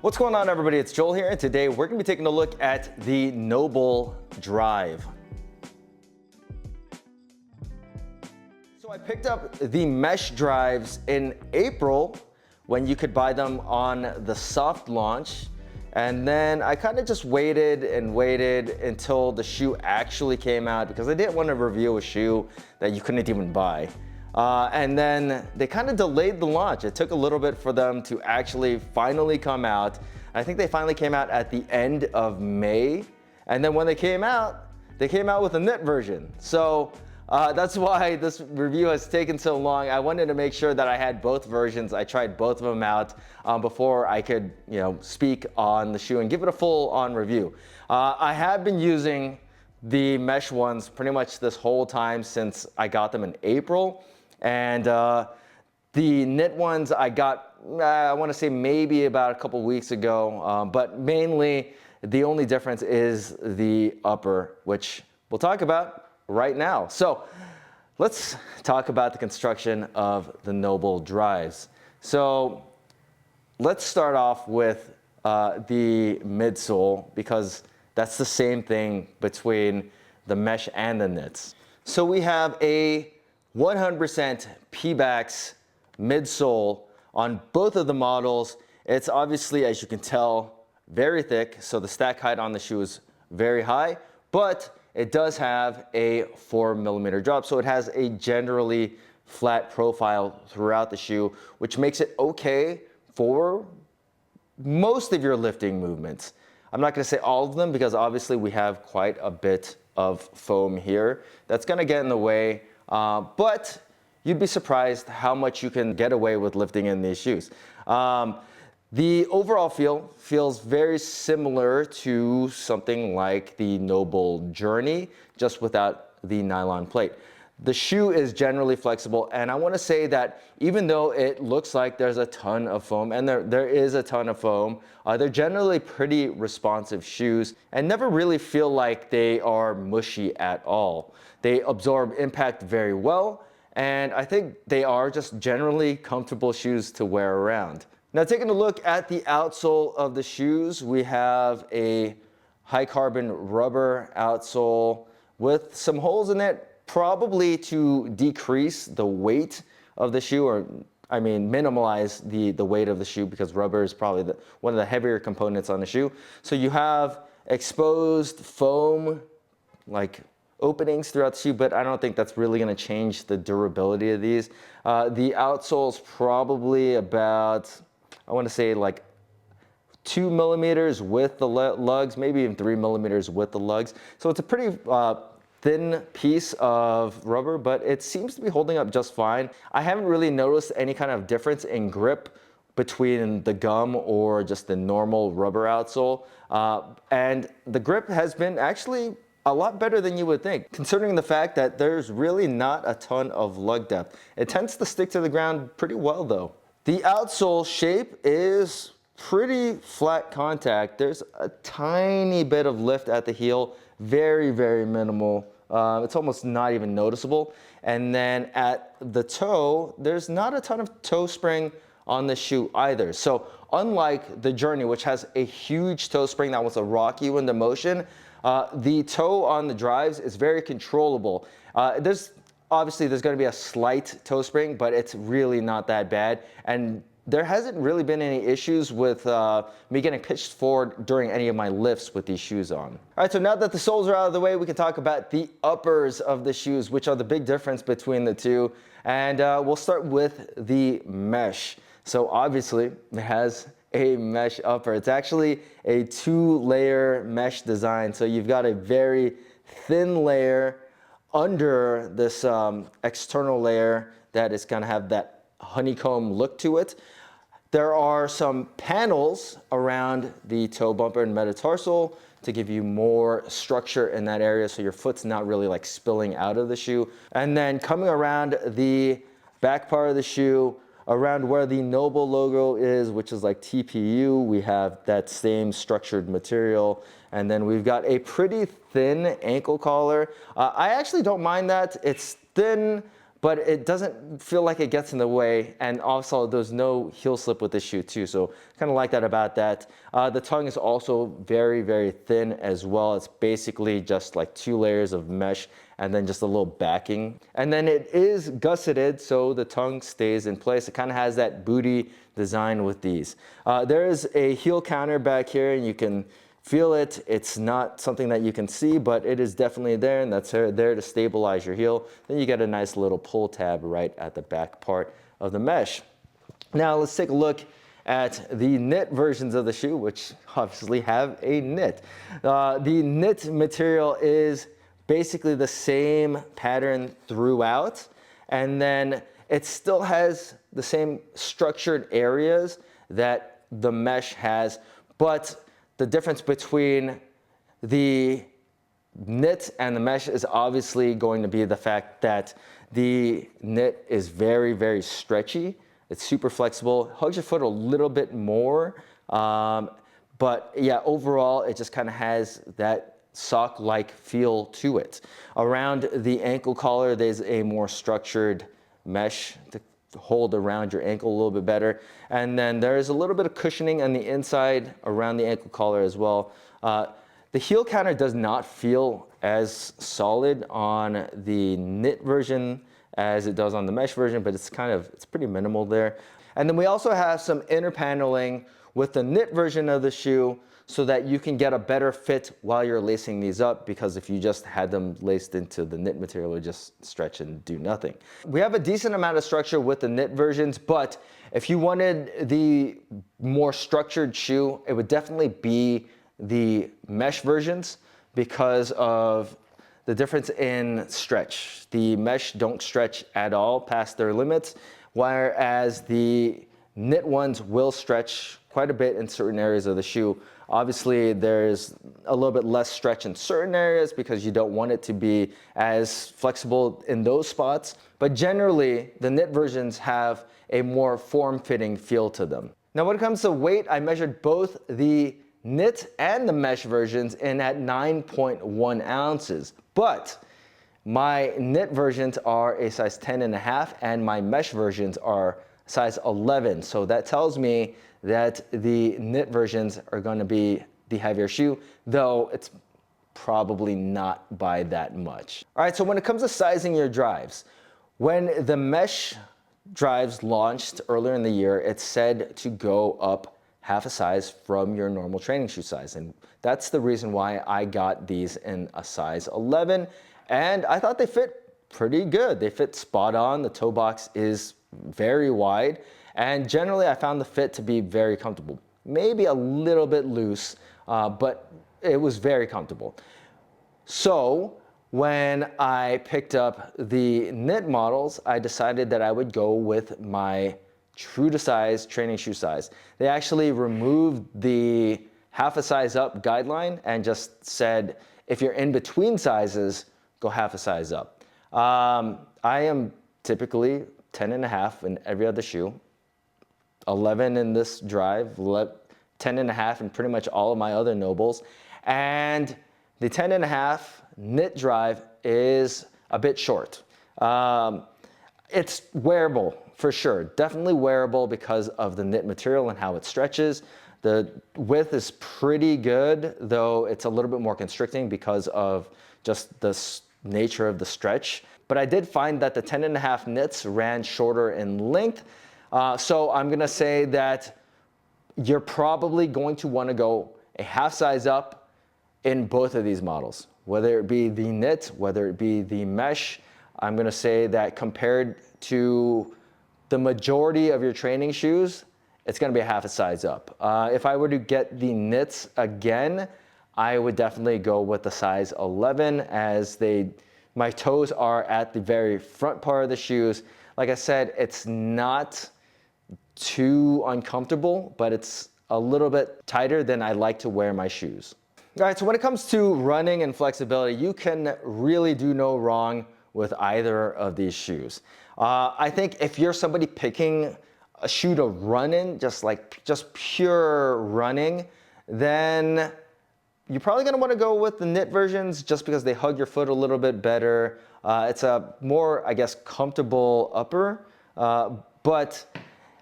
What's going on, everybody? It's Joel here, and today we're going to be taking a look at the NOBULL Drive. So I picked up the mesh drives in April when you could buy them on the soft launch, and then I kind of just waited and waited until the shoe actually came out because I didn't want to review a shoe that you couldn't even buy. And then they kind of delayed the launch. It took a little bit for them to actually finally come out. I think they finally came out at the end of May. And then when they came out with a knit version. So that's why this review has taken so long. I wanted to make sure that I had both versions. I tried both of them out before I could, speak on the shoe and give it a full-on review. I have been using the mesh ones pretty much this whole time since I got them in April. And the knit ones I got, I want to say maybe about a couple weeks ago, but mainly the only difference is the upper, which we'll talk about right now. So let's talk about the construction of the NOBULL drives. So let's start off with the midsole, because that's the same thing between the mesh and the knits. So we have a 100% Pebax midsole on both of the models. It's obviously, as you can tell, very thick, so the stack height on the shoe is very high, but it does have a 4mm drop, so it has a generally flat profile throughout the shoe, which makes it okay for most of your lifting movements. I'm not going to say all of them because obviously we have quite a bit of foam here that's going to get in the way. But you'd be surprised how much you can get away with lifting in these shoes. The overall feel feels very similar to something like the NOBULL Journey, just without the nylon plate. The shoe is generally flexible, and I want to say that even though it looks like there's a ton of foam, and there is a ton of foam, they're generally pretty responsive shoes and never really feel like they are mushy at all. They absorb impact very well, and I think they are just generally comfortable shoes to wear around. Now, taking a look at the outsole of the shoes, we have a high carbon rubber outsole with some holes in it, probably to decrease the weight of the shoe, or minimize the weight of the shoe, because rubber is probably one of the heavier components on the shoe. So you have exposed foam, like openings throughout the shoe, but I don't think that's really going to change the durability of these. The outsole's probably about, I want to say, like 2mm with the lugs, maybe even 3mm with the lugs. So it's a pretty thin piece of rubber, but it seems to be holding up just fine. I haven't really noticed any kind of difference in grip between the gum or just the normal rubber outsole. And the grip has been actually a lot better than you would think, considering the fact that there's really not a ton of lug depth. It tends to stick to the ground pretty well though. The outsole shape is pretty flat contact. There's a tiny bit of lift at the heel, very, very minimal. It's almost not even noticeable. And then at the toe, there's not a ton of toe spring on the shoe either. So unlike the Journey, which has a huge toe spring that wants to rock you into motion, the toe on the drives is very controllable. Obviously there's going to be a slight toe spring, but it's really not that bad. And there hasn't really been any issues with me getting pitched forward during any of my lifts with these shoes on. All right, so now that the soles are out of the way, we can talk about the uppers of the shoes, which are the big difference between the two. And we'll start with the mesh. So obviously it has a mesh upper. It's actually a 2-layer mesh design. So you've got a very thin layer under this external layer that is going to have that honeycomb look to it. There are some panels around the toe bumper and metatarsal to give you more structure in that area so your foot's not really like spilling out of the shoe. And then coming around the back part of the shoe, around where the NOBULL logo is, which is like TPU, we have that same structured material. And then we've got a pretty thin ankle collar. I actually don't mind that. It's thin, but it doesn't feel like it gets in the way. And also there's no heel slip with this shoe too. So kind of like that about that. The tongue is also very, very thin as well. It's basically just like 2 layers of mesh and then just a little backing. And then it is gusseted, so the tongue stays in place. It kind of has that booty design with these. There is a heel counter back here, and you can feel it. It's not something that you can see, but it is definitely there, and that's there to stabilize your heel. Then you get a nice little pull tab right at the back part of the mesh. Now let's take a look at the knit versions of the shoe, which obviously have a knit. The knit material is basically the same pattern throughout, and then it still has the same structured areas that the mesh has, but the difference between the knit and the mesh is obviously going to be the fact that the knit is very, very stretchy. It's super flexible, hugs your foot a little bit more, but yeah, overall it just kind of has that sock-like feel to it. Around the ankle collar, there's a more structured mesh to hold around your ankle a little bit better. And then there's a little bit of cushioning on the inside around the ankle collar as well. The heel counter does not feel as solid on the knit version as it does on the mesh version, but it's pretty minimal there. And then we also have some inner paneling with the knit version of the shoe so that you can get a better fit while you're lacing these up, because if you just had them laced into the knit material, it would just stretch and do nothing. We have a decent amount of structure with the knit versions, but if you wanted the more structured shoe, it would definitely be the mesh versions because of the difference in stretch. The mesh don't stretch at all past their limits, whereas the knit ones will stretch quite a bit in certain areas of the shoe. Obviously, there's a little bit less stretch in certain areas because you don't want it to be as flexible in those spots. But generally, the knit versions have a more form-fitting feel to them. Now, when it comes to weight, I measured both the knit and the mesh versions in at 9.1 ounces. But my knit versions are a size 10.5 and my mesh versions are size 11. So that tells me that the knit versions are going to be the heavier shoe, though it's probably not by that much. All right, so when it comes to sizing your drives, when the mesh drives launched earlier in the year, it said to go up half a size from your normal training shoe size. And that's the reason why I got these in a size 11. And I thought they fit pretty good. They fit spot on. The toe box is very wide. And generally, I found the fit to be very comfortable. Maybe a little bit loose, but it was very comfortable. So when I picked up the knit models, I decided that I would go with my true to size training shoe size. They actually removed the half a size up guideline and just said, if you're in between sizes, go half a size up. I am typically 10.5 in every other shoe, 11 in this drive, 10.5 in pretty much all of my other NOBULLs. And the 10.5 knit drive is a bit short. It's wearable for sure, definitely wearable because of the knit material and how it stretches. The width is pretty good, though it's a little bit more constricting because of just the nature of the stretch. But I did find that the 10.5 knits ran shorter in length. So I'm gonna say that you're probably going to wanna go a half size up in both of these models, whether it be the knit, whether it be the mesh. I'm gonna say that compared to the majority of your training shoes, it's gonna be a half a size up. If I were to get the knits again, I would definitely go with the size 11 as my toes are at the very front part of the shoes. Like I said, it's not too uncomfortable, but it's a little bit tighter than I like to wear my shoes. All right, so when it comes to running and flexibility, you can really do no wrong with either of these shoes. I think if you're somebody picking a shoe to run in, just pure running, then you're probably gonna wanna go with the knit versions just because they hug your foot a little bit better. It's a more, I guess, comfortable upper, but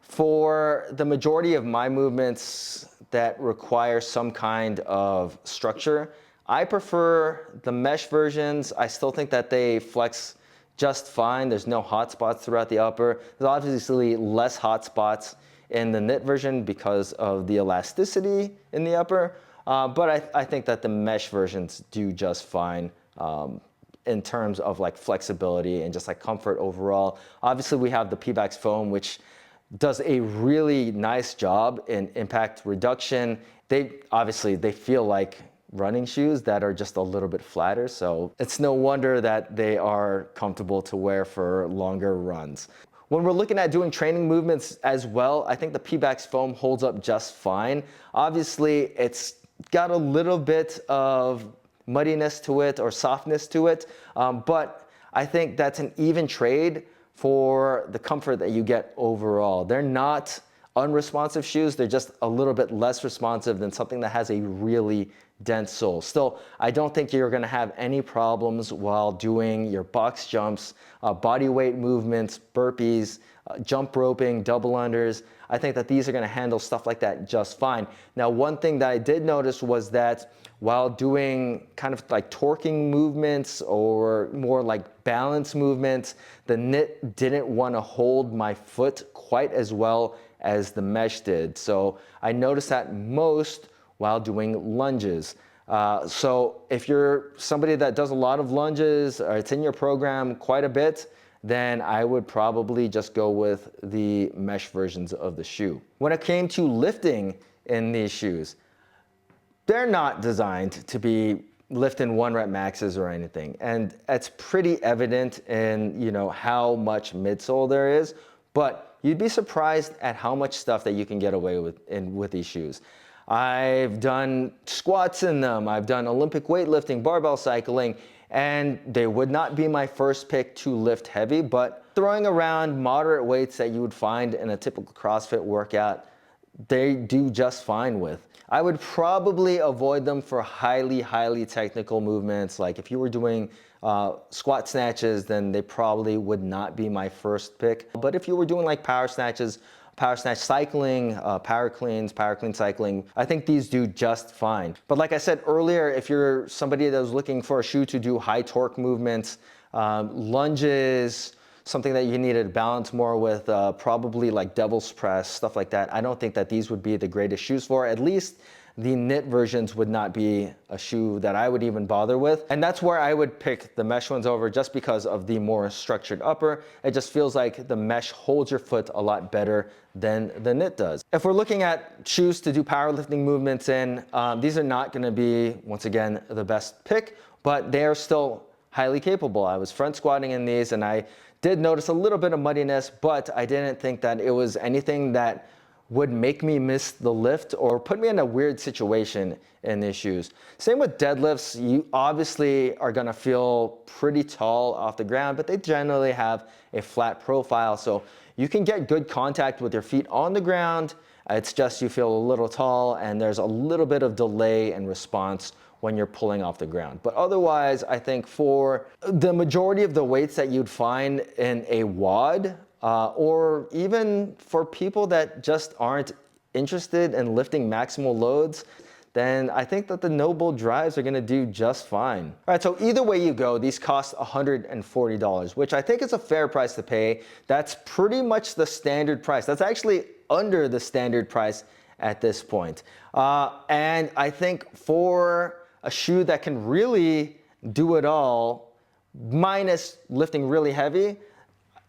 for the majority of my movements that require some kind of structure, I prefer the mesh versions. I still think that they flex just fine. There's no hot spots throughout the upper. There's obviously less hot spots in the knit version because of the elasticity in the upper, but I think that the mesh versions do just fine in terms of like flexibility and just like comfort overall. Obviously we have the Pebax foam, which does a really nice job in impact reduction. They feel like running shoes that are just a little bit flatter, so it's no wonder that they are comfortable to wear for longer runs. When we're looking at doing training movements as well, I think the Pebax foam holds up just fine. Obviously, it's got a little bit of muddiness to it or softness to it, but I think that's an even trade for the comfort that you get overall. They're not unresponsive shoes, they're just a little bit less responsive than something that has a really dense sole. Still, I don't think you're gonna have any problems while doing your box jumps, body weight movements, burpees, jump roping, double unders. I think that these are gonna handle stuff like that just fine. Now, one thing that I did notice was that while doing kind of like torquing movements or more like balance movements, the knit didn't wanna hold my foot quite as well as the mesh did. So I noticed that most while doing lunges. So if you're somebody that does a lot of lunges or it's in your program quite a bit, then I would probably just go with the mesh versions of the shoe. When it came to lifting in these shoes, they're not designed to be lifting 1 rep maxes or anything. And it's pretty evident in, you know, how much midsole there is, but you'd be surprised at how much stuff that you can get away with with these shoes. I've done squats in them, I've done Olympic weightlifting, barbell cycling, and they would not be my first pick to lift heavy, but throwing around moderate weights that you would find in a typical CrossFit workout, they do just fine with. I would probably avoid them for highly, highly technical movements. Like if you were doing squat snatches, then they probably would not be my first pick. But if you were doing like power snatches, power snatch cycling, power clean cycling, I think these do just fine. But like I said earlier, if you're somebody that was looking for a shoe to do high torque movements, lunges, something that you needed to balance more with, probably like devil's press, stuff like that, I don't think that these would be the greatest shoes for. At least the knit versions would not be a shoe that I would even bother with. And that's where I would pick the mesh ones over, just because of the more structured upper. It just feels like the mesh holds your foot a lot better than the knit does. If we're looking at shoes to do powerlifting movements in, these are not gonna be, once again, the best pick, but they are still highly capable. I was front squatting in these and I did notice a little bit of muddiness, but I didn't think that it was anything that would make me miss the lift or put me in a weird situation in these shoes. Same with deadlifts. You obviously are gonna feel pretty tall off the ground, but they generally have a flat profile, so you can get good contact with your feet on the ground. It's just you feel a little tall and there's a little bit of delay in response when you're pulling off the ground. But otherwise, I think for the majority of the weights that you'd find in a WOD, or even for people that just aren't interested in lifting maximal loads, then I think that the NOBULL drives are gonna do just fine. All right, so either way you go, these cost $140, which I think is a fair price to pay. That's pretty much the standard price. That's actually under the standard price at this point. And I think for a shoe that can really do it all, minus lifting really heavy,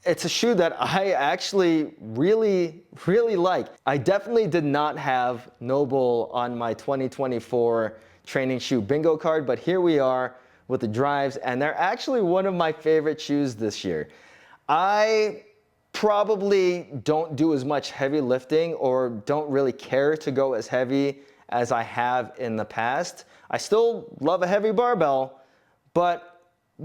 it's a shoe that I actually really, really like. I definitely did not have NOBULL on my 2024 training shoe bingo card, but here we are with the drives, and they're actually one of my favorite shoes this year. I probably don't do as much heavy lifting or don't really care to go as heavy as I have in the past. I still love a heavy barbell, but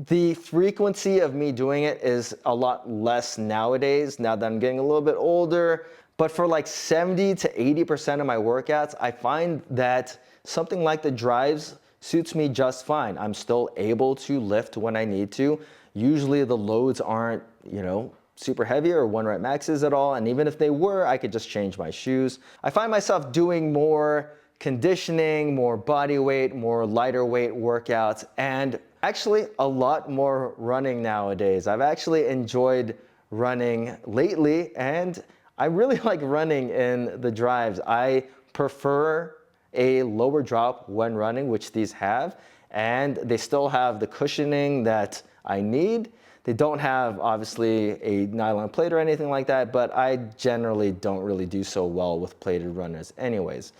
the frequency of me doing it is a lot less nowadays, now that I'm getting a little bit older. But for like 70 to 80% of my workouts, I find that something like the drives suits me just fine. I'm still able to lift when I need to. Usually the loads aren't, super heavy or one rep maxes at all. And even if they were, I could just change my shoes. I find myself doing more conditioning, more body weight, more lighter weight workouts, and actually a lot more running nowadays. I've actually enjoyed running lately, and I really like running in the drives. I prefer a lower drop when running, which these have, and they still have the cushioning that I need. They don't have, obviously, a nylon plate or anything like that, but I generally don't really do so well with plated runners anyways.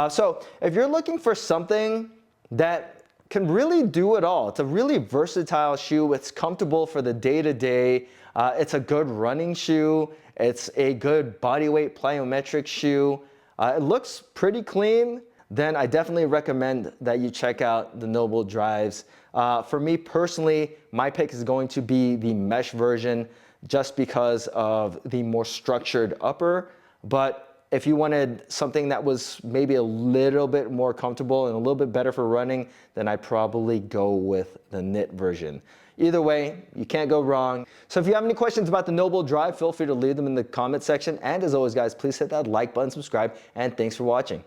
So if you're looking for something that can really do it all, it's a really versatile shoe, it's comfortable for the day-to-day, it's a good running shoe, it's a good bodyweight plyometric shoe, it looks pretty clean, then I definitely recommend that you check out the NOBULL drives. For me personally, my pick is going to be the mesh version just because of the more structured upper. But if you wanted something that was maybe a little bit more comfortable and a little bit better for running, then I'd probably go with the knit version. Either way, you can't go wrong. So if you have any questions about the NOBULL drive, feel free to leave them in the comment section. And as always, guys, please hit that like button, subscribe, and thanks for watching.